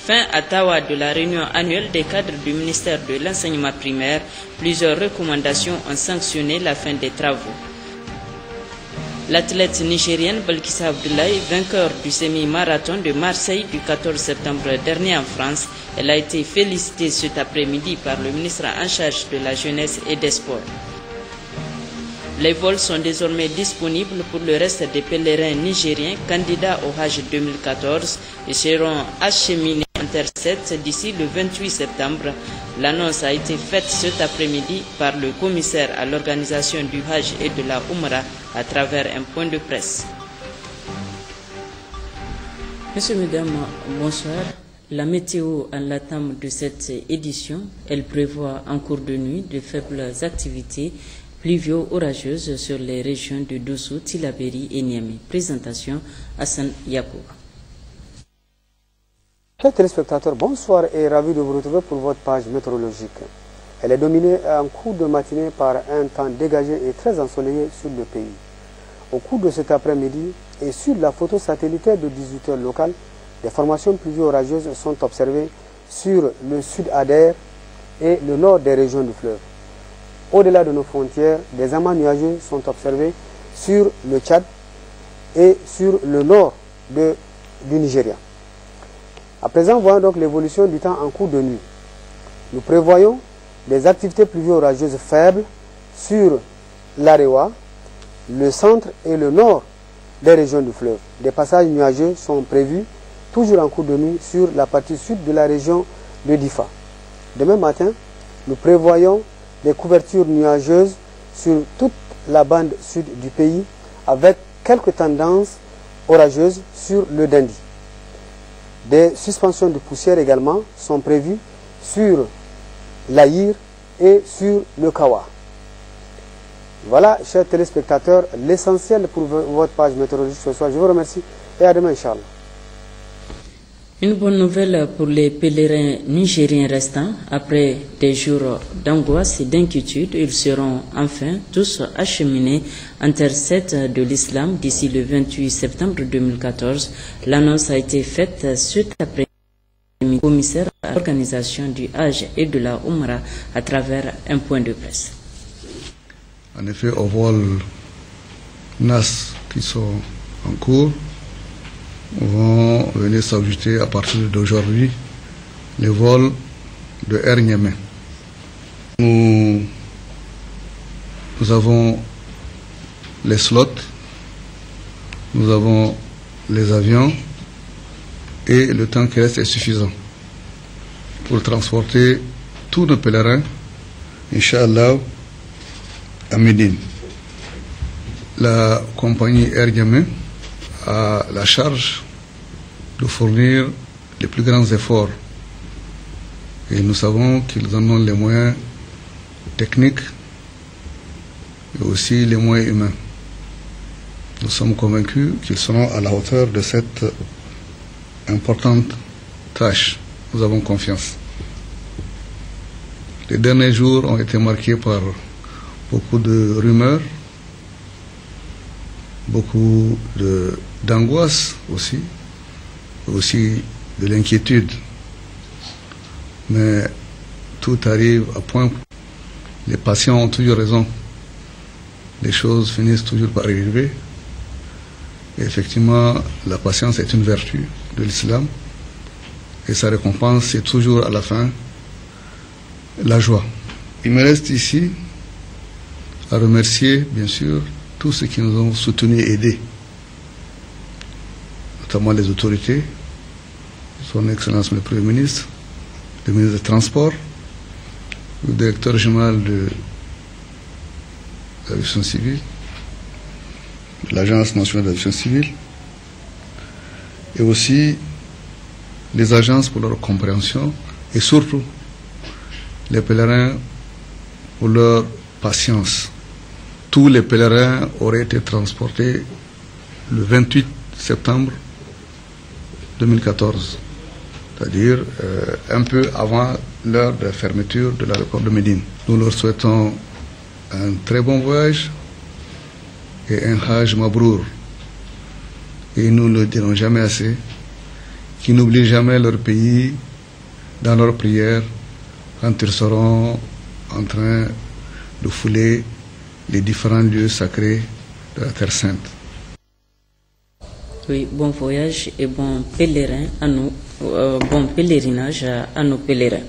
Fin à Tawa de la réunion annuelle des cadres du ministère de l'enseignement primaire, plusieurs recommandations ont sanctionné la fin des travaux. L'athlète nigérienne Balkissa Abdoulaye, vainqueur du semi-marathon de Marseille du 14 septembre dernier en France, elle a été félicitée cet après-midi par le ministre en charge de la jeunesse et des sports. Les vols sont désormais disponibles pour le reste des pèlerins nigériens candidats au Hajj 2014 et seront acheminés Intercept d'ici le 28 septembre. L'annonce a été faite cet après-midi par le commissaire à l'organisation du Hajj et de la Umrah à travers un point de presse. Messieurs, mesdames, bonsoir. La météo en l'entame de cette édition, elle prévoit en cours de nuit de faibles activités pluvio-orageuses sur les régions de Dosso, Tillabéri et Niamey. Présentation Hassan Yacoub. Chers téléspectateurs, bonsoir et ravi de vous retrouver pour votre page météorologique. Elle est dominée en cours de matinée par un temps dégagé et très ensoleillé sur le pays. Au cours de cet après-midi et sur la photo satellitaire de 18h locale, des formations pluvio-orageuses sont observées sur le sud Ader et le nord des régions du fleuve. Au-delà de nos frontières, des amas nuageux sont observés sur le Tchad et sur le nord du Nigeria. À présent, voyons donc l'évolution du temps en cours de nuit. Nous prévoyons des activités pluvio-orageuses faibles sur l'Arewa, le centre et le nord des régions du fleuve. Des passages nuageux sont prévus toujours en cours de nuit sur la partie sud de la région de Difa. Demain matin, nous prévoyons des couvertures nuageuses sur toute la bande sud du pays avec quelques tendances orageuses sur le Dindi. Des suspensions de poussière également sont prévues sur l'Aïr et sur le Kawa. Voilà, chers téléspectateurs, l'essentiel pour votre page météorologique ce soir. Je vous remercie et à demain, Inch'Allah. Une bonne nouvelle pour les pèlerins nigériens restants. Après des jours d'angoisse et d'inquiétude, ils seront enfin tous acheminés en terre sainte de l'islam d'ici le 28 septembre 2014. L'annonce a été faite cet après-midi au commissaire à l'organisation du Hajj et de la Umrah à travers un point de presse. En effet, au vol NAS qui sont en cours, vont venir s'ajouter à partir d'aujourd'hui les vols de Air Niamey. Nous avons les slots, nous avons les avions et le temps qui reste est suffisant pour transporter tous nos pèlerins, Inch'Allah, à Médine. La compagnie Air Niamey a la charge de fournir les plus grands efforts. Et nous savons qu'ils en ont les moyens techniques et aussi les moyens humains. Nous sommes convaincus qu'ils seront à la hauteur de cette importante tâche. Nous avons confiance. Les derniers jours ont été marqués par beaucoup de rumeurs, beaucoup d'angoisse aussi de l'inquiétude. Mais tout arrive à point. Les patients ont toujours raison. Les choses finissent toujours par arriver. Et effectivement, la patience est une vertu de l'islam. Et sa récompense, c'est toujours à la fin la joie. Il me reste ici à remercier, bien sûr, tous ceux qui nous ont soutenus et aidés, notamment les autorités, son Excellence le Premier ministre, le ministre des Transports, le directeur général de l'aviation civile, l'Agence nationale de l'aviation civile, et aussi les agences pour leur compréhension, et surtout les pèlerins pour leur patience. Tous les pèlerins auraient été transportés le 28 septembre 2014, c'est-à-dire un peu avant l'heure de fermeture de l'aéroport de Médine. Nous leur souhaitons un très bon voyage et un Hajj Mabrour. Et nous ne le dirons jamais assez, qui n'oublient jamais leur pays dans leurs prières quand ils seront en train de fouler les différents lieux sacrés de la Terre Sainte. Oui, bon voyage et bon pèlerinage à nos pèlerins.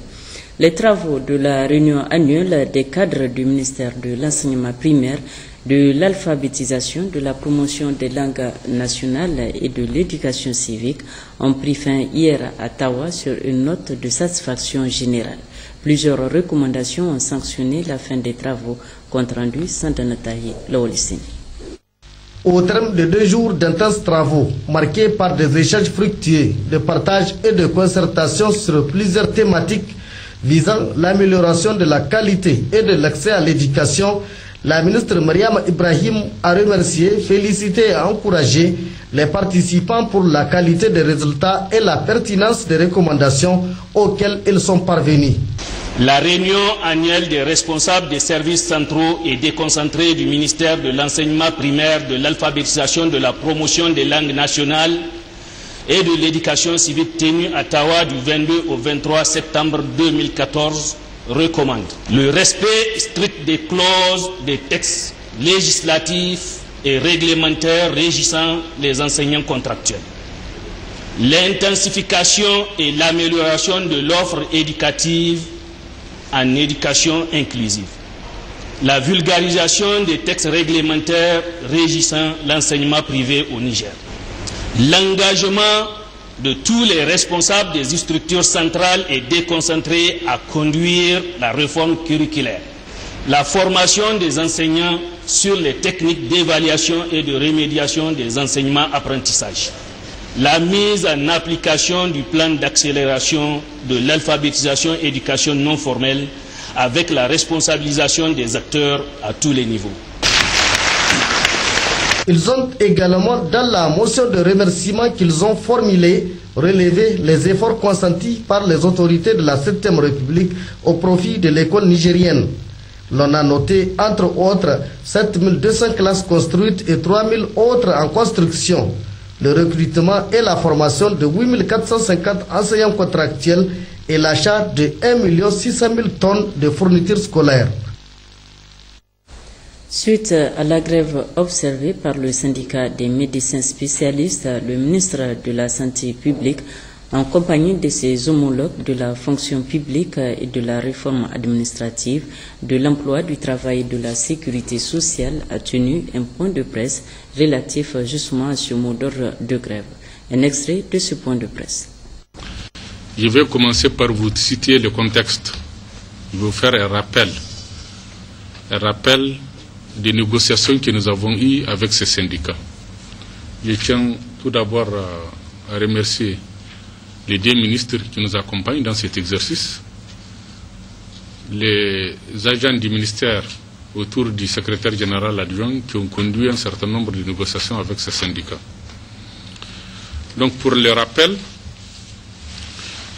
Les travaux de la réunion annuelle des cadres du ministère de l'enseignement primaire, de l'alphabétisation, de la promotion des langues nationales et de l'éducation civique ont pris fin hier à Tawa sur une note de satisfaction générale. Plusieurs recommandations ont sanctionné la fin des travaux, compte rendu Sandanatahi Laolissini. Au terme de 2 jours d'intenses travaux, marqués par des échanges fructueux, de partage et de concertation sur plusieurs thématiques visant l'amélioration de la qualité et de l'accès à l'éducation, la ministre Mariama Ibrahim a remercié, félicité et encouragé les participants pour la qualité des résultats et la pertinence des recommandations auxquelles ils sont parvenus. La réunion annuelle des responsables des services centraux et déconcentrés du ministère de l'enseignement primaire, de l'alphabétisation, de la promotion des langues nationales et de l'éducation civique tenue à Tawa du 22 au 23 septembre 2014 recommande le respect strict des clauses des textes législatifs et réglementaires régissant les enseignants contractuels, l'intensification et l'amélioration de l'offre éducative en éducation inclusive, la vulgarisation des textes réglementaires régissant l'enseignement privé au Niger, l'engagement de tous les responsables des structures centrales et déconcentrées à conduire la réforme curriculaire, la formation des enseignants sur les techniques d'évaluation et de remédiation des enseignements-apprentissages, la mise en application du plan d'accélération de l'alphabétisation et éducation non formelle avec la responsabilisation des acteurs à tous les niveaux. Ils ont également, dans la motion de remerciement qu'ils ont formulée, relevé les efforts consentis par les autorités de la 7e République au profit de l'école nigérienne. L'on a noté, entre autres, 7200 classes construites et 3000 autres en construction, le recrutement et la formation de 8450 enseignants contractuels et l'achat de 1 600 000 tonnes de fournitures scolaires. Suite à la grève observée par le syndicat des médecins spécialistes, le ministre de la Santé publique, en compagnie de ses homologues de la fonction publique et de la réforme administrative, de l'emploi, du travail et de la sécurité sociale, a tenu un point de presse relatif justement à ce mot d'ordre de grève. Un extrait de ce point de presse. Je vais commencer par vous citer le contexte. Je vais vous faire un rappel des négociations que nous avons eues avec ces syndicats. Je tiens tout d'abord à remercier les 2 ministres qui nous accompagnent dans cet exercice, les agents du ministère autour du secrétaire général adjoint qui ont conduit un certain nombre de négociations avec ces syndicats. Donc pour le rappel,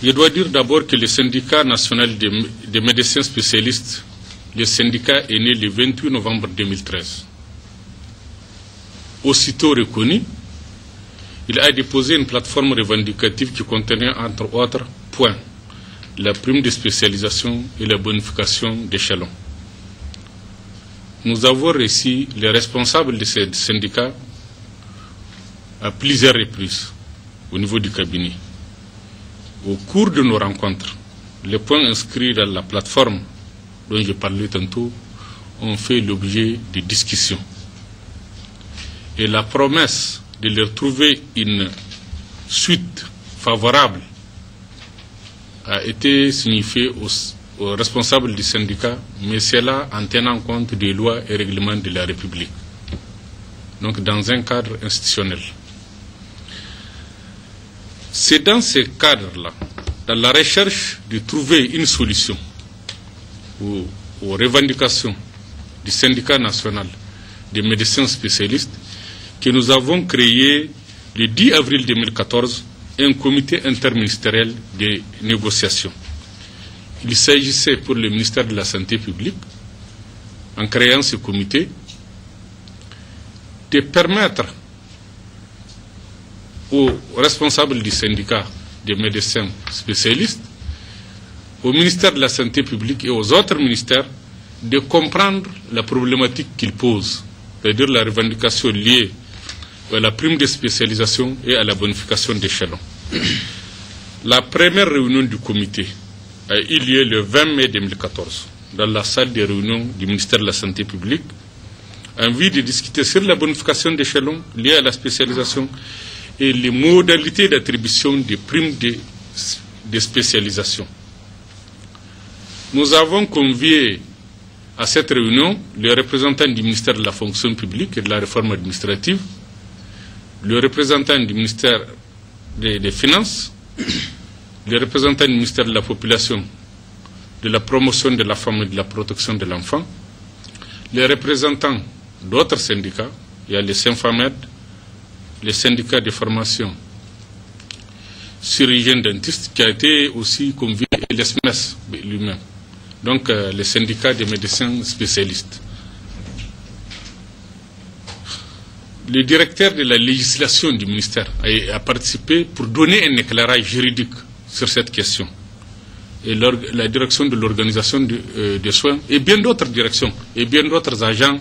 je dois dire d'abord que le syndicat national des médecins spécialistes, le syndicat est né le 28 novembre 2013. Aussitôt reconnu, il a déposé une plateforme revendicative qui contenait entre autres points la prime de spécialisation et la bonification d'échelon. Nous avons reçu les responsables de ces syndicats à plusieurs reprises au niveau du cabinet. Au cours de nos rencontres, les points inscrits dans la plateforme dont je parlais tantôt ont fait l'objet de discussions. Et la promesse de leur trouver une suite favorable a été signifiée aux responsables du syndicat, mais cela en tenant compte des lois et règlements de la République, donc dans un cadre institutionnel. C'est dans ce cadre-là, dans la recherche de trouver une solution aux revendications du syndicat national des médecins spécialistes, que nous avons créé le 10 avril 2014 un comité interministériel de négociation. Il s'agissait pour le ministère de la Santé publique, en créant ce comité, de permettre aux responsables du syndicat des médecins spécialistes, au ministère de la Santé publique et aux autres ministères de comprendre la problématique qu'ils posent, c'est-à-dire la revendication liée à la prime de spécialisation et à la bonification d'échelon. La première réunion du comité a eu lieu le 20 mai 2014 dans la salle des réunions du ministère de la Santé publique en vue de discuter sur la bonification d'échelon liée à la spécialisation et les modalités d'attribution des primes de spécialisation. Nous avons convié à cette réunion le représentant du ministère de la fonction publique et de la réforme administrative, le représentant du ministère des Finances, le représentant du ministère de la Population, de la promotion de la femme et de la protection de l'enfant, les représentants d'autres syndicats, il y a les Symphamed, les syndicats de formation chirurgiens dentistes qui a été aussi convié, et l'ESMES lui-même, donc les syndicats des médecins spécialistes. Le directeur de la législation du ministère a participé pour donner un éclairage juridique sur cette question. Et la direction de l'organisation des soins et bien d'autres directions et bien d'autres agents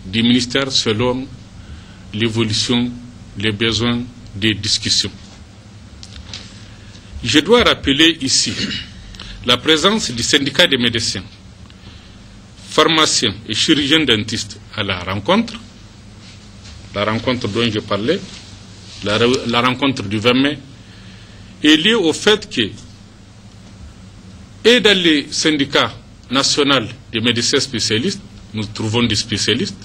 du ministère selon l'évolution, les besoins des discussions. Je dois rappeler ici la présence du syndicat des médecins, pharmaciens et chirurgiens dentistes à la rencontre dont je parlais, la rencontre du 20 mai, est liée au fait que, et dans les syndicats nationaux des médecins spécialistes, nous trouvons des spécialistes,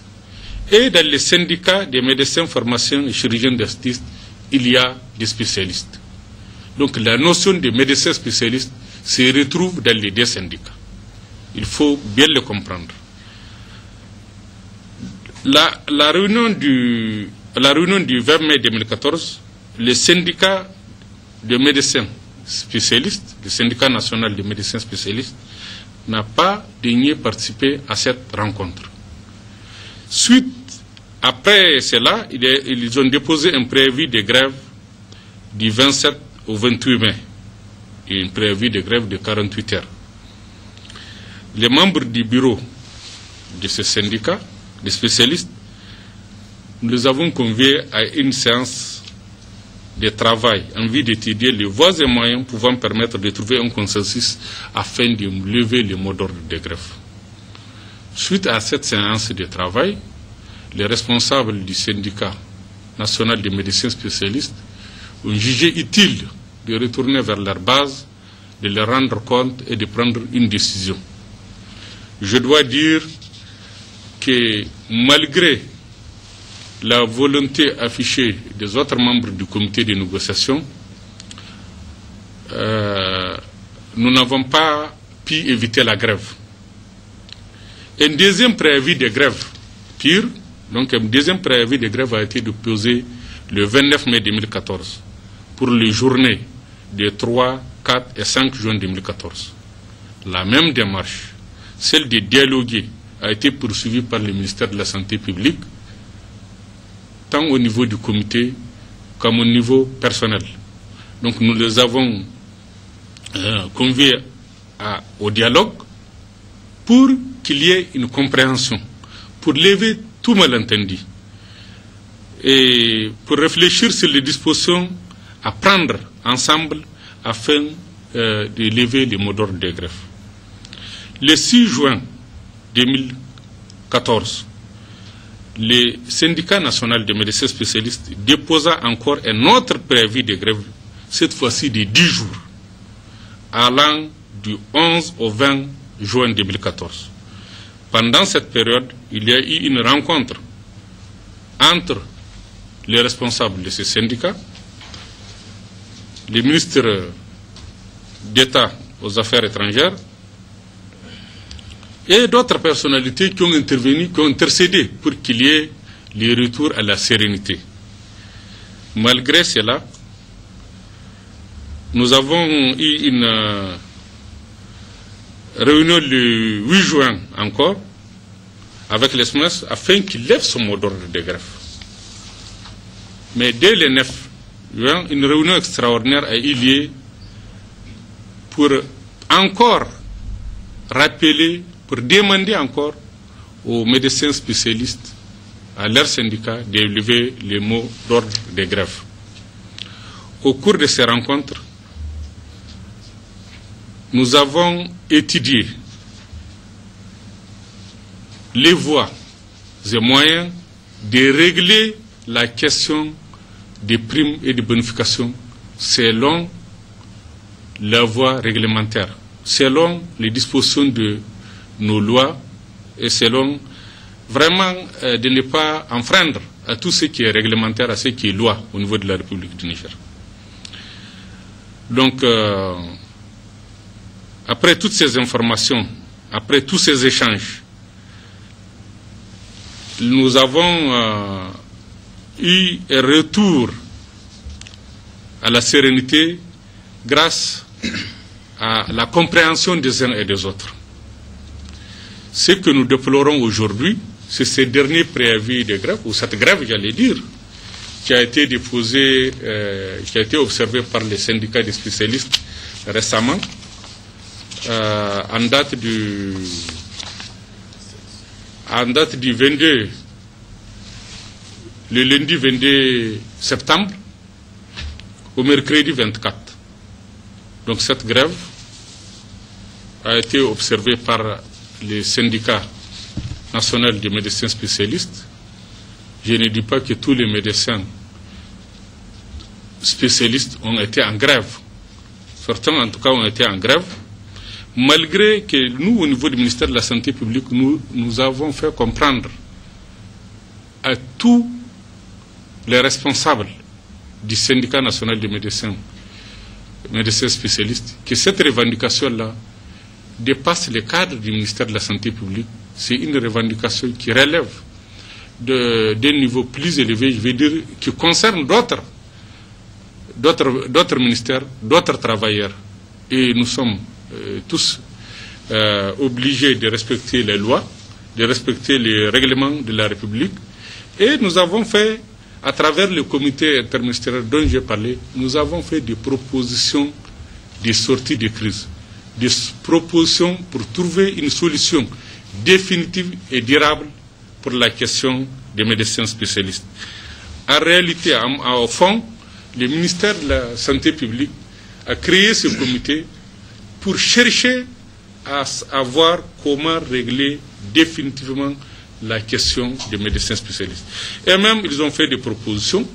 et dans les syndicats des médecins, pharmaciens et chirurgiens dentistes, il y a des spécialistes. Donc la notion de médecins spécialistes se retrouve dans les deux syndicats. Il faut bien le comprendre. La réunion du 20 mai 2014, le syndicat de médecins spécialistes, le syndicat national des médecins spécialistes, n'a pas daigné participer à cette rencontre. Après cela, ils ont déposé un préavis de grève du 27 au 28 mai, et un préavis de grève de 48 heures. Les membres du bureau de ce syndicat, les spécialistes, nous avons conviés à une séance de travail en vue d'étudier les voies et moyens pouvant permettre de trouver un consensus afin de lever les mots d'ordre de grève. Suite à cette séance de travail, les responsables du syndicat national des médecins spécialistes ont jugé utile de retourner vers leur base, de leur rendre compte et de prendre une décision. Je dois dire que malgré la volonté affichée des autres membres du comité de négociation, nous n'avons pas pu éviter la grève. Un deuxième préavis de grève pire, donc un deuxième préavis de grève a été déposé le 29 mai 2014 pour les journées de 3, 4 et 5 juin 2014. La même démarche, celle de dialoguer, a été poursuivie par le ministère de la Santé publique, tant au niveau du comité comme au niveau personnel. Donc nous les avons conviés au dialogue pour qu'il y ait une compréhension, pour lever tout malentendu et pour réfléchir sur les dispositions à prendre ensemble afin de lever les mots d'ordre de grève. Le 6 juin 2014, le syndicat national des médecins spécialistes déposa encore un autre préavis de grève, cette fois-ci de 10 jours, allant du 11 au 20 juin 2014. Pendant cette période, il y a eu une rencontre entre les responsables de ces syndicats, les ministres d'État aux Affaires étrangères et d'autres personnalités qui ont intervenu, qui ont intercédé pour qu'il y ait le retour à la sérénité. Malgré cela, nous avons eu une réunion le 8 juin encore avec l'ESMES afin qu'il lève son mot d'ordre de grève. Mais dès le 9 juin, une réunion extraordinaire a eu lieu pour encore rappeler, pour demander encore aux médecins spécialistes, à leurs syndicats, d'élever les mots d'ordre des grèves. Au cours de ces rencontres, nous avons étudié les voies et moyens de régler la question des primes et des bonifications selon la voie réglementaire, selon les dispositions de nos lois et selon vraiment de ne pas enfreindre à tout ce qui est réglementaire, à ce qui est loi au niveau de la République du Niger. Donc, après toutes ces informations, après tous ces échanges, nous avons eu un retour à la sérénité grâce à la compréhension des uns et des autres. Ce que nous déplorons aujourd'hui, c'est ces derniers préavis de grève, ou cette grève, j'allais dire, qui a été déposée, qui a été observée par les syndicats des spécialistes récemment, en date du 22, le lundi 22 septembre, au mercredi 24. Donc cette grève a été observée par les syndicats nationaux des médecins spécialistes. Je ne dis pas que tous les médecins spécialistes ont été en grève. Certains, en tout cas, ont été en grève. Malgré que nous, au niveau du ministère de la Santé publique, nous avons fait comprendre à tous les responsables du syndicat national des médecins spécialistes que cette revendication-là dépasse le cadre du ministère de la Santé publique. C'est une revendication qui relève d'un niveau plus élevé, je veux dire, qui concerne d'autres ministères, d'autres travailleurs. Et nous sommes tous obligés de respecter les lois, de respecter les règlements de la République. Et nous avons fait, à travers le comité interministériel dont j'ai parlé, nous avons fait des propositions de sortie de crise, des propositions pour trouver une solution définitive et durable pour la question des médecins spécialistes. En réalité, au fond, le ministère de la Santé publique a créé ce comité pour chercher à voir comment régler définitivement la question des médecins spécialistes. Et même, ils ont fait des propositions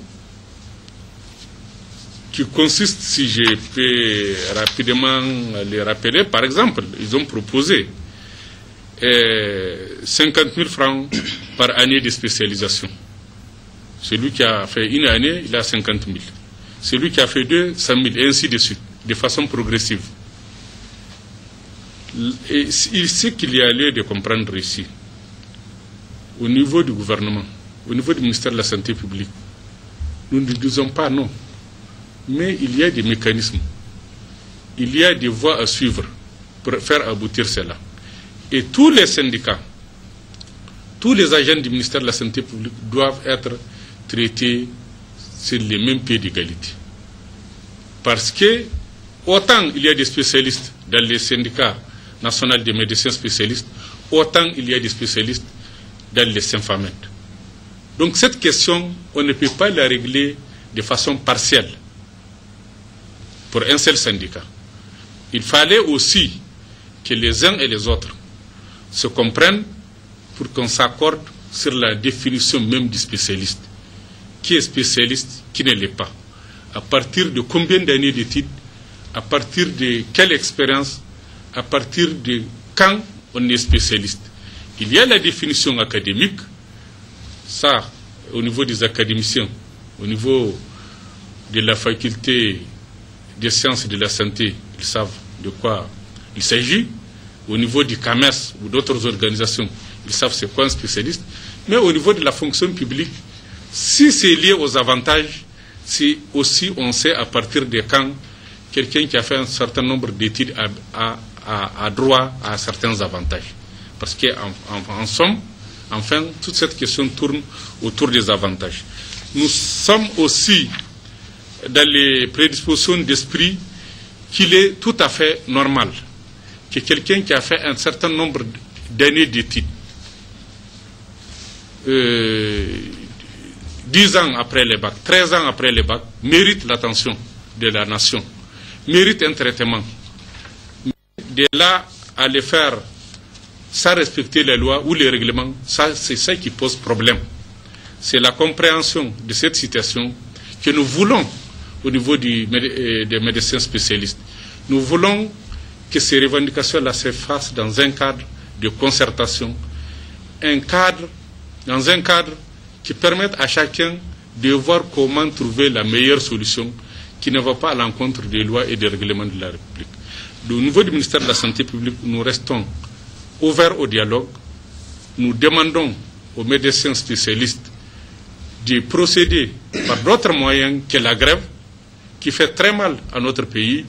qui consistent, si je peux rapidement les rappeler, par exemple, ils ont proposé 50 000 francs par année de spécialisation. Celui qui a fait une année, il a 50 000. Celui qui a fait 2, 100 000, et ainsi de suite, de façon progressive. Et ce qu'il y a lieu de comprendre ici, au niveau du gouvernement, au niveau du ministère de la Santé publique, nous ne disons pas non. Mais il y a des mécanismes, il y a des voies à suivre pour faire aboutir cela. Et tous les syndicats, tous les agents du ministère de la Santé publique doivent être traités sur les mêmes pieds d'égalité. Parce que, autant il y a des spécialistes dans les syndicats nationaux des médecins spécialistes, autant il y a des spécialistes dans les SYNFAMED. Donc cette question, on ne peut pas la régler de façon partielle pour un seul syndicat. Il fallait aussi que les uns et les autres se comprennent pour qu'on s'accorde sur la définition même du spécialiste. Qui est spécialiste, qui ne l'est pas? À partir de combien d'années d'études? À partir de quelle expérience? À partir de quand on est spécialiste? Il y a la définition académique, ça, au niveau des académiciens, au niveau de la faculté des sciences de la santé, ils savent de quoi il s'agit. Au niveau du commerce ou d'autres organisations, ils savent c'est quoi un spécialiste. Mais au niveau de la fonction publique, si c'est lié aux avantages, c'est aussi, on sait à partir de quand quelqu'un qui a fait un certain nombre d'études a droit à certains avantages. Parce qu'en somme, enfin, toute cette question tourne autour des avantages. Nous sommes aussi dans les prédispositions d'esprit qu'il est tout à fait normal que quelqu'un qui a fait un certain nombre d'années d'études, 10 ans après les bacs, 13 ans après les bacs, mérite l'attention de la nation, mérite un traitement. De là à les faire sans respecter les lois ou les règlements, c'est ça qui pose problème. C'est la compréhension de cette situation que nous voulons au niveau des médecins spécialistes. Nous voulons que ces revendications-là se fassent dans un cadre de concertation, dans un cadre qui permette à chacun de voir comment trouver la meilleure solution qui ne va pas à l'encontre des lois et des règlements de la République. Au niveau du ministère de la Santé publique, nous restons ouverts au dialogue. Nous demandons aux médecins spécialistes de procéder par d'autres moyens que la grève, qui fait très mal à notre pays,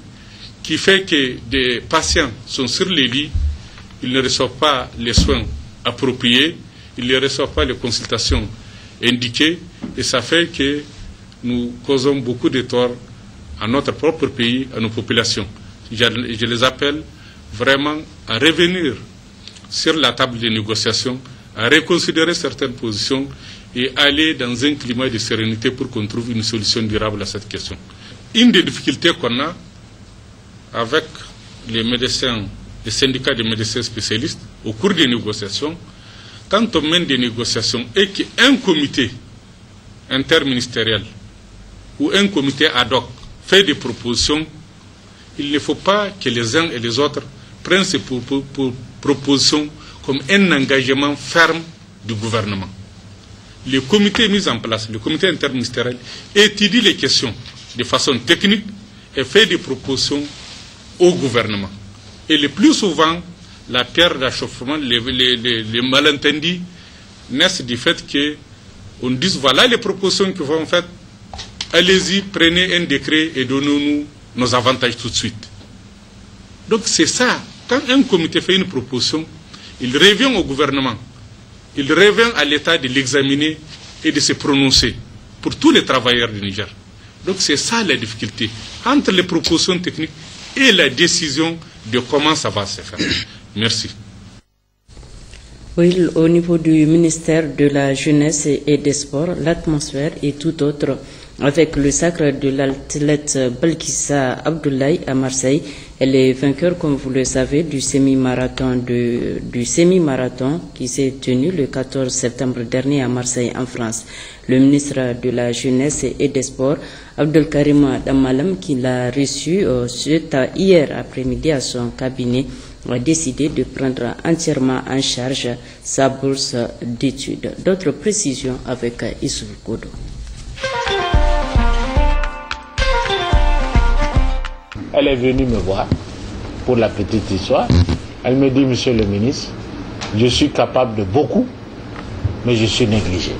qui fait que des patients sont sur les lits, ils ne reçoivent pas les soins appropriés, ils ne reçoivent pas les consultations indiquées, et ça fait que nous causons beaucoup de torts à notre propre pays, à nos populations. Je les appelle vraiment à revenir sur la table des négociations, à reconsidérer certaines positions et aller dans un climat de sérénité pour qu'on trouve une solution durable à cette question. Une des difficultés qu'on a avec les médecins, les syndicats de médecins spécialistes, au cours des négociations, quand on mène des négociations et qu'un comité interministériel ou un comité ad hoc fait des propositions, il ne faut pas que les uns et les autres prennent ces propositions comme un engagement ferme du gouvernement. Le comité mis en place, le comité interministériel, étudie les questions de façon technique et fait des propositions au gouvernement. Et le plus souvent, la pierre d'achoppement, les malentendus naissent du fait qu'on dise voilà les propositions qui vont faites, allez-y, prenez un décret et donnez-nous nos avantages tout de suite. Donc c'est ça, quand un comité fait une proposition, il revient au gouvernement, il revient à l'État de l'examiner et de se prononcer pour tous les travailleurs du Niger. Donc c'est ça la difficulté entre les propositions techniques et la décision de comment ça va se faire. Merci. Oui, au niveau du ministère de la Jeunesse et des Sports, l'atmosphère est tout autre. Avec le sacre de l'athlète Balkissa Abdoulaye à Marseille, elle est vainqueur, comme vous le savez, du semi-marathon qui s'est tenu le 14 septembre dernier à Marseille, en France. Le ministre de la Jeunesse et des Sports, Abdelkarim Damalam, qui l'a reçu hier après-midi à son cabinet, a décidé de prendre entièrement en charge sa bourse d'études. D'autres précisions avec Issoul Kodo. Elle est venue me voir pour la petite histoire. Elle me dit, monsieur le ministre, je suis capable de beaucoup, mais je suis négligé.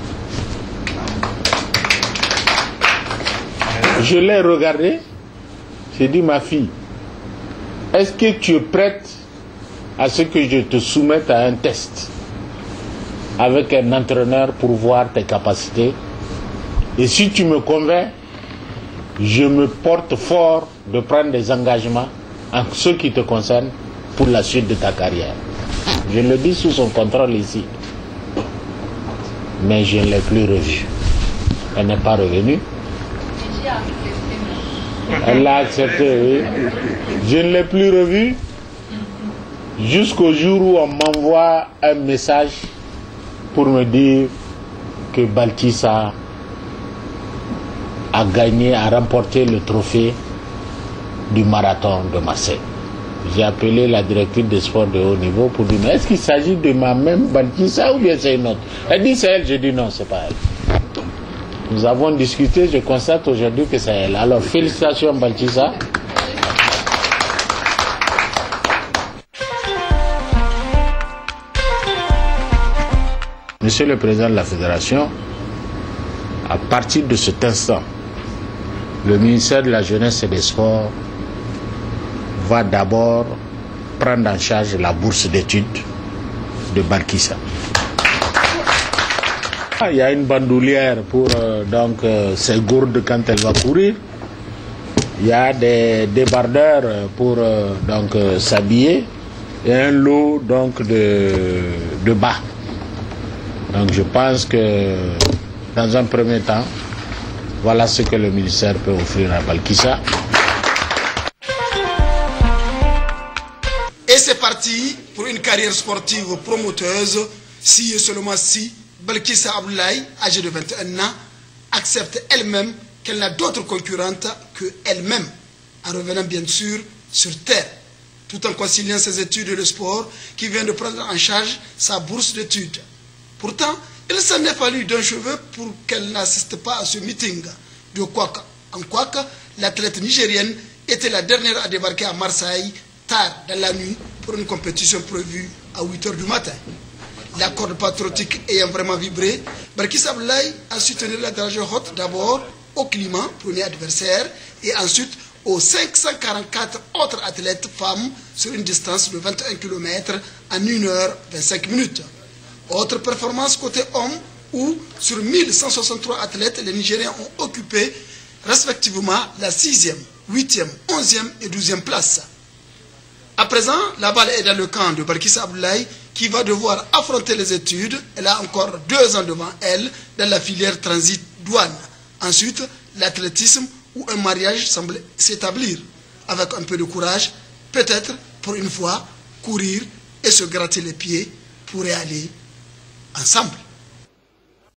Je l'ai regardée, j'ai dit, ma fille, est-ce que tu es prête à ce que je te soumette à un test avec un entraîneur pour voir tes capacités? Et si tu me convaincs, je me porte fort de prendre des engagements en ce qui te concerne pour la suite de ta carrière. Je le dis sous son contrôle ici. Mais je ne l'ai plus revue. Elle n'est pas revenue. Elle l'a accepté, oui. Je ne l'ai plus revue jusqu'au jour où on m'envoie un message pour me dire que Balkissa a gagné, a remporté le trophée du marathon de Marseille. J'ai appelé la directrice des sports de haut niveau pour dire, mais est-ce qu'il s'agit de ma même Balkissa ou bien c'est une autre? Elle dit c'est elle, je dis non, c'est pas elle. Nous avons discuté, je constate aujourd'hui que c'est elle. Alors félicitations Balkissa. Monsieur le Président de la Fédération, à partir de cet instant, le ministère de la Jeunesse et des Sports va d'abord prendre en charge la bourse d'études de Balkissa. Il y a une bandoulière pour ses gourdes quand elle va courir. il y a des débardeurs pour s'habiller et un lot donc de bas. Donc je pense que dans un premier temps, voilà ce que le ministère peut offrir à Balkissa. Et c'est parti pour une carrière sportive promoteuse si et seulement si Balkissa Abdoulaye, âgée de 21 ans, accepte elle-même qu'elle n'a d'autre concurrente que elle-même, en revenant bien sûr sur terre, tout en conciliant ses études et le sport, qui vient de prendre en charge sa bourse d'études. Pourtant, il s'en est fallu d'un cheveu pour qu'elle n'assiste pas à ce meeting de Kwaka. En Kwaka, l'athlète nigérienne était la dernière à débarquer à Marseille tard dans la nuit pour une compétition prévue à 8 h du matin. La corde patriotique ayant vraiment vibré, Balkissa Abdoulaye a soutenu la dragée haute d'abord au climat, premier adversaire, et ensuite aux 544 autres athlètes femmes sur une distance de 21 km en 1 h 25 minutes. Autre performance côté homme où sur 1163 athlètes, les Nigériens ont occupé respectivement la 6e, 8e, 11e et 12e place. À présent, la balle est dans le camp de Balkissa Abdoulaye qui va devoir affronter les études. Elle a encore 2 ans devant elle dans la filière transit douane. Ensuite, l'athlétisme où un mariage semble s'établir. Avec un peu de courage, peut-être pour une fois, courir et se gratter les pieds pourrait aller ensemble.